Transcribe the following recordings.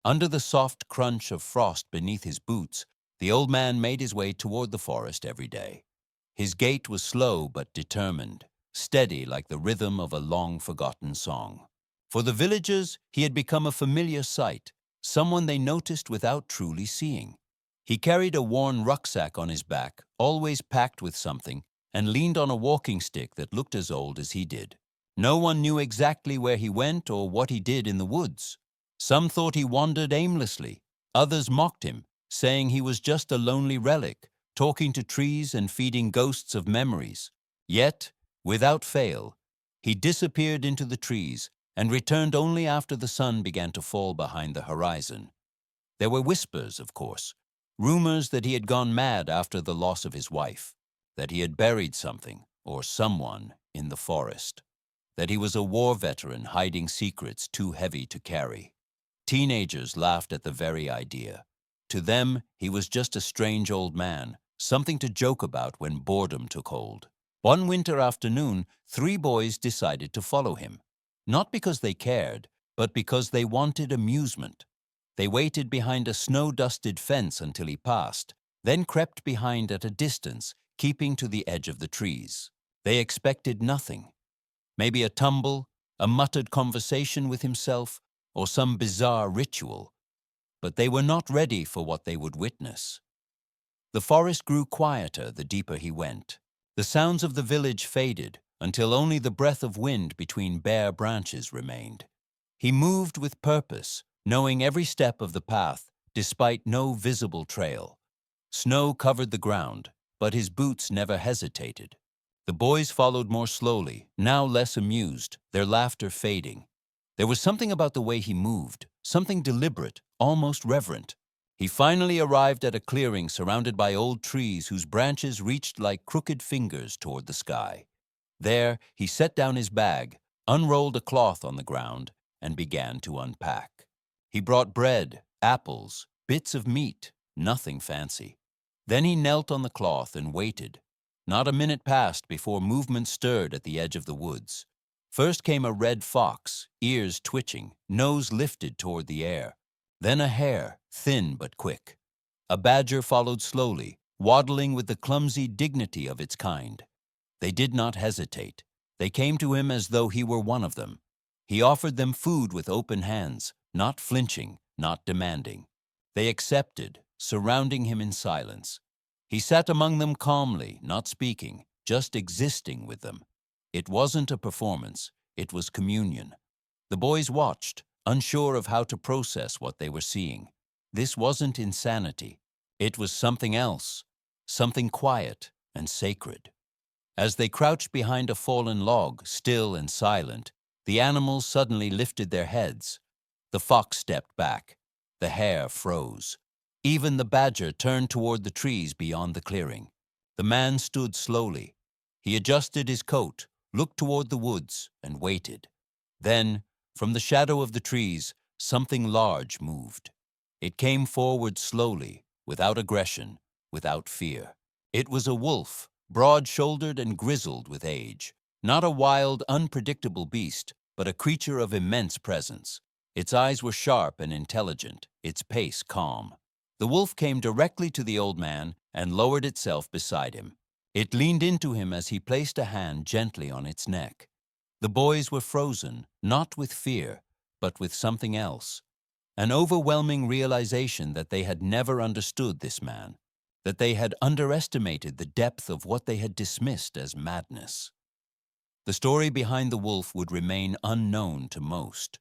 Under the soft crunch of frost beneath his boots, the old man made his way toward the forest every day. His gait was slow but determined, steady like the rhythm of a long-forgotten song. For the villagers, he had become a familiar sight, someone they noticed without truly seeing. He carried a worn rucksack on his back, always packed with something, and leaned on a walking stick that looked as old as he did. No one knew exactly where he went or what he did in the woods. Some thought he wandered aimlessly. Others mocked him, saying he was just a lonely relic, talking to trees and feeding ghosts of memories. Yet, without fail, he disappeared into the trees and returned only after the sun began to fall behind the horizon. There were whispers, of course, rumors that he had gone mad after the loss of his wife, that he had buried something or someone in the forest, that he was a war veteran hiding secrets too heavy to carry. Teenagers laughed at the very idea. To them, he was just a strange old man, something to joke about when boredom took hold. One winter afternoon, 3 boys decided to follow him. Not because they cared, but because they wanted amusement. They waited behind a snow-dusted fence until he passed, then crept behind at a distance, keeping to the edge of the trees. They expected nothing. Maybe a tumble, a muttered conversation with himself, or some bizarre ritual. But they were not ready for what they would witness. The forest grew quieter the deeper he went. The sounds of the village faded until only the breath of wind between bare branches remained. He moved with purpose, knowing every step of the path, despite no visible trail. Snow covered the ground, but his boots never hesitated. The boys followed more slowly, now less amused, their laughter fading. There was something about the way he moved, something deliberate, almost reverent. He finally arrived at a clearing surrounded by old trees whose branches reached like crooked fingers toward the sky. There, he set down his bag, unrolled a cloth on the ground, and began to unpack. He brought bread, apples, bits of meat, nothing fancy. Then he knelt on the cloth and waited. Not a minute passed before movement stirred at the edge of the woods. First came a red fox, ears twitching, nose lifted toward the air. Then a hare, thin but quick. A badger followed slowly, waddling with the clumsy dignity of its kind. They did not hesitate. They came to him as though he were one of them. He offered them food with open hands, not flinching, not demanding. They accepted, surrounding him in silence. He sat among them calmly, not speaking, just existing with them. It wasn't a performance, it was communion. The boys watched, unsure of how to process what they were seeing. This wasn't insanity. It was something else, something quiet and sacred. As they crouched behind a fallen log, still and silent, the animals suddenly lifted their heads. The fox stepped back. The hare froze. Even the badger turned toward the trees beyond the clearing. The man stood slowly. He adjusted his coat, looked toward the woods, and waited. Then, from the shadow of the trees, something large moved. It came forward slowly, without aggression, without fear. It was a wolf, broad-shouldered and grizzled with age. Not a wild, unpredictable beast, but a creature of immense presence. Its eyes were sharp and intelligent, its pace calm. The wolf came directly to the old man and lowered itself beside him. It leaned into him as he placed a hand gently on its neck. The boys were frozen, not with fear, but with something else. An overwhelming realization that they had never understood this man, that they had underestimated the depth of what they had dismissed as madness. The story behind the wolf would remain unknown to most.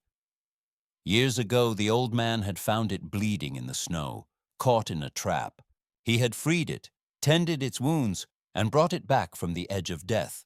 Years ago, the old man had found it bleeding in the snow, caught in a trap. He had freed it, tended its wounds, and brought it back from the edge of death.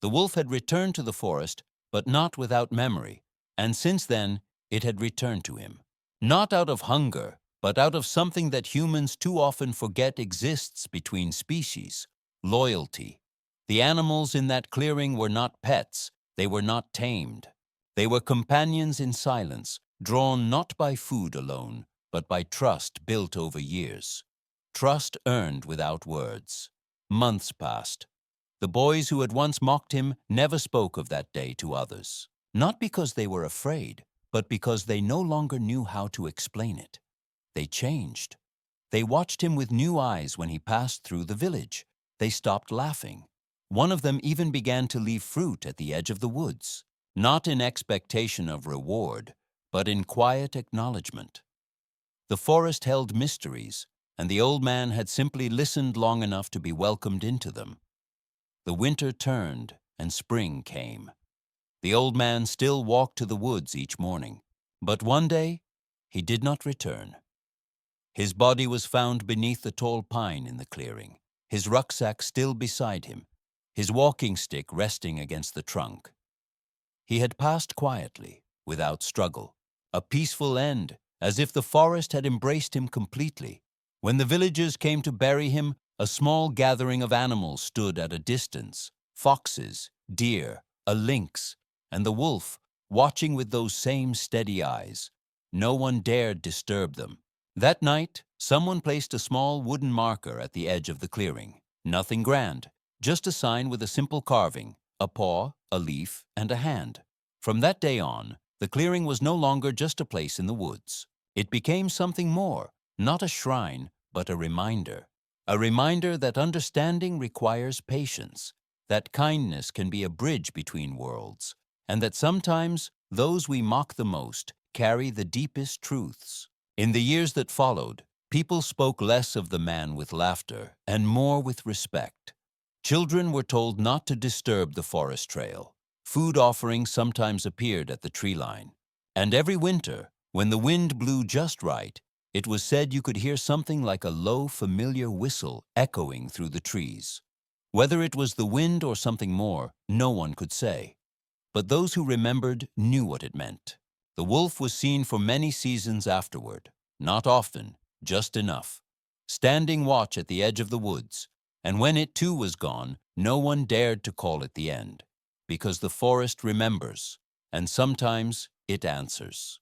The wolf had returned to the forest, but not without memory, and since then, it had returned to him. Not out of hunger, but out of something that humans too often forget exists between species: loyalty. The animals in that clearing were not pets, they were not tamed. They were companions in silence, drawn not by food alone, but by trust built over years. Trust earned without words. Months passed. The boys who had once mocked him never spoke of that day to others. Not because they were afraid, but because they no longer knew how to explain it. They changed. They watched him with new eyes when he passed through the village. They stopped laughing. One of them even began to leave fruit at the edge of the woods, not in expectation of reward, but in quiet acknowledgement. The forest held mysteries, and the old man had simply listened long enough to be welcomed into them. The winter turned, and spring came. The old man still walked to the woods each morning, but one day he did not return. His body was found beneath the tall pine in the clearing, his rucksack still beside him, his walking stick resting against the trunk. He had passed quietly, without struggle, a peaceful end, as if the forest had embraced him completely. When the villagers came to bury him, a small gathering of animals stood at a distance: foxes, deer, a lynx, and the wolf, watching with those same steady eyes. No one dared disturb them. That night, someone placed a small wooden marker at the edge of the clearing. Nothing grand, just a sign with a simple carving, a paw, a leaf, and a hand. From that day on, the clearing was no longer just a place in the woods. It became something more, not a shrine, but a reminder. A reminder that understanding requires patience, that kindness can be a bridge between worlds, and that sometimes those we mock the most carry the deepest truths. In the years that followed, people spoke less of the man with laughter and more with respect. Children were told not to disturb the forest trail. Food offerings sometimes appeared at the tree line. And every winter, when the wind blew just right, it was said you could hear something like a low, familiar whistle echoing through the trees. Whether it was the wind or something more, no one could say. But those who remembered knew what it meant. The wolf was seen for many seasons afterward, not often, just enough, standing watch at the edge of the woods, and when it too was gone, no one dared to call it the end, because the forest remembers, and sometimes it answers.